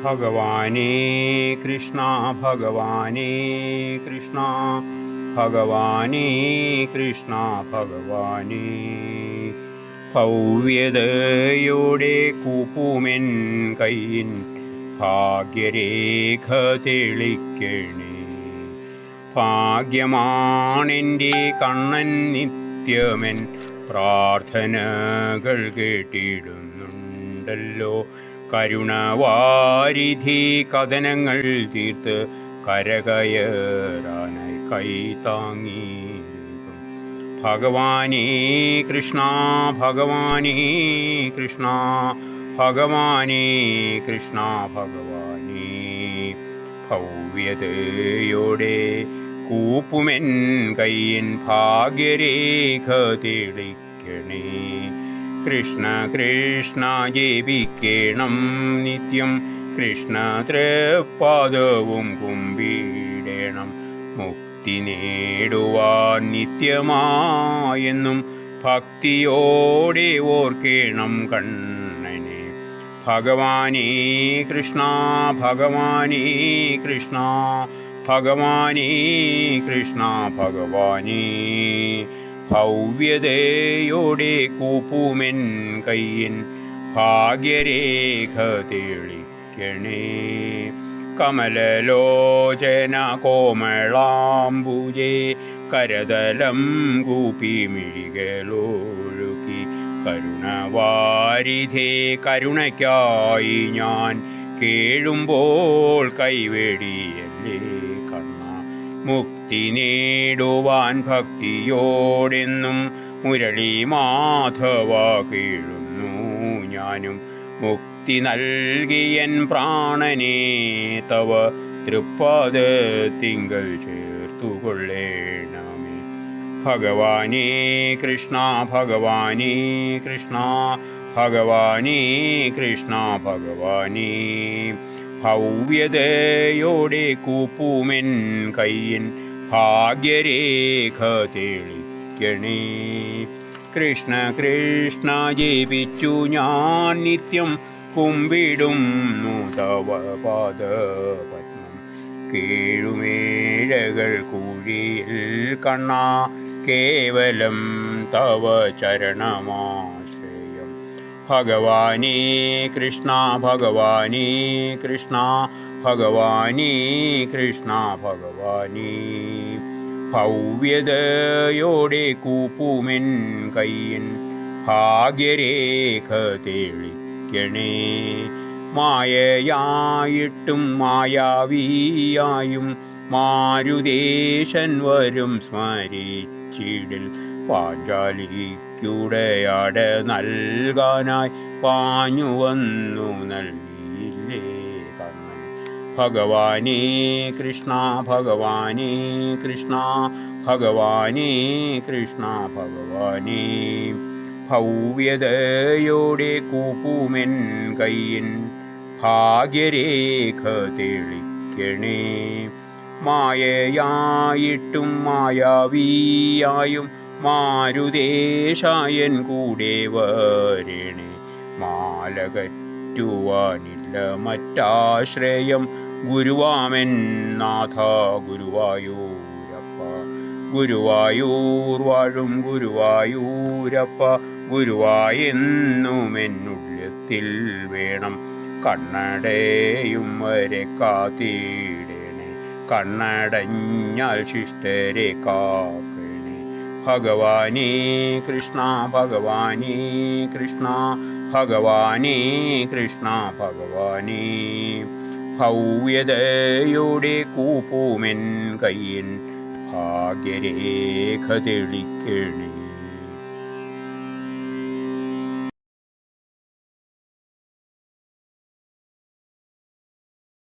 ഭഗവാനേ കൃഷ്ണ ഭഗവാനേ കൃഷ്ണ ഭഗവാനേ കൃഷ്ണ ഭഗവാനേ ഭവ്യതയോടെ കൂപ്പുമെൻ കൈയിൻ ഭാഗ്യരേഖ തെളിക്കണേ. ഭാഗ്യമാണെൻ്റെ കണ്ണൻ നിത്യമെൻ പ്രാർത്ഥനകൾ കേട്ടിടുന്നുണ്ടല്ലോ. കരുണവാരിധി കഥനങ്ങൾ തീർത്ത് കരകയറാനായി കൈ താങ്ങിയിരിക്കും. ഭഗവാനേ കൃഷ്ണ ഭഗവാനേ കൃഷ്ണ ഭഗവാനേ കൃഷ്ണ ഭഗവാനേ ഭവ്യതയോടെ കൂപ്പുമെൻ കയ്യൻ ഭാഗ്യരേഖ തെളിക്കണേ. കൃഷ്ണ കൃഷ്ണ ജപിക്കണം നിത്യം, കൃഷ്ണ തൃപ്പാദവും കുമ്പിടണം. മുക്തി നേടുവാൻ നിത്യമായെന്നും ഭക്തിയോടെ ഓർക്കണം കണ്ണനെ. ഭഗവാനേ കൃഷ്ണ ഭഗവാനേ കൃഷ്ണ ഭഗവാനേ കൃഷ്ണ ഭഗവാനേ ഭവ്യതയോടെ കൂപ്പുമെൻ കയ്യൻ ഭാഗ്യരേഖ തെളിക്കണേ. കമലലോചന കോമളാംബുജേ കരതലം കൂപ്പി മിഴികളൊഴുക്കി. കരുണവാരിധേ കരുണയ്ക്കായി ഞാൻ കേഴുമ്പോൾ കൈവെടിയല്ലേ കണ്ണ. മുക്തി നേടുവാൻ ഭക്തിയോടെന്നും മുരളി മാധവ കേഴുന്നു ഞാനും. മുക്തി നൽകിയൻ പ്രാണനെ തവ തൃപ്പാദത്തിങ്കൽ ചേർത്തുകൊള്ളേണമേ. ഭഗവാനേ കൃഷ്ണ ഭഗവാനേ കൃഷ്ണ ഭഗവാനേ കൃഷ്ണ ഭഗവാനേ ഭവ്യതയോടെ കൂപ്പുമെൻ കയ്യൻ ഭാഗ്യരേഖ തെളിക്കണേ. കൃഷ്ണ കൃഷ്ണ ജപിച്ചു ഞാൻ നിത്യം കുമ്പിടുന്നു തവ പാദപത്മം. കേഴുമേഴകൾ കുഴിയിൽ കണ്ണ കേവലം തവ ചരണമാശ്രയം. ഭഗവാനേ കൃഷ്ണ ഭഗവാനേ കൃഷ്ണ ഭഗവാനേ കൃഷ്ണ ഭഗവാനേ ഭവ്യതയോടെ കൂപ്പുമെൻ കയ്യൻ ഭാഗ്യരേഖ തെളിക്കണേ. മായയായിട്ടും മായാവിയായും മാരുദേശൻ വരും സ്മരിച്ചിടിൽ. പാഞ്ചാലിക്കുടയാട നൽകാനായി പാഞ്ഞു വന്നു നൽകിയില്ലേ കണ്ണൻ. ഭഗവാനേ കൃഷ്ണ ഭഗവാനേ കൃഷ്ണ ഭഗവാനേ കൃഷ്ണ ഭഗവാനേ ഭവ്യതയോടെ കൂപ്പുമെൻ കയ്യൻ ഭാഗ്യരേഖ തെളിക്കണേ. മായയായിട്ടും മായാവിയായും മാരുദേശായൻ കൂടെ വരണേ. മാലകറ്റുവാനില്ല മറ്റാശ്രയം ഗുരുവാമൻ നാഥ ഗുരുവായൂരപ്പ. ഗുരുവായൂർ വാഴും ഗുരുവായൂരപ്പ ഗുരുവായെന്നുമെന്നുള്ളിൽ വേണം. കണ്ണടയും വരെ കാത്തിടണേ, കണ്ണടഞ്ഞാൽ ശിഷ്ടരെ കാക്കണേ. ഭഗവാനേ കൃഷ്ണ ഭഗവാനേ കൃഷ്ണ ഭഗവാനേ കൃഷ്ണ ഭഗവാനേ ഭവ്യതയോടെ കൂപ്പുമെൻ കയ്യൻ ഭാഗ്യരേഖ തെളിക്കണേ.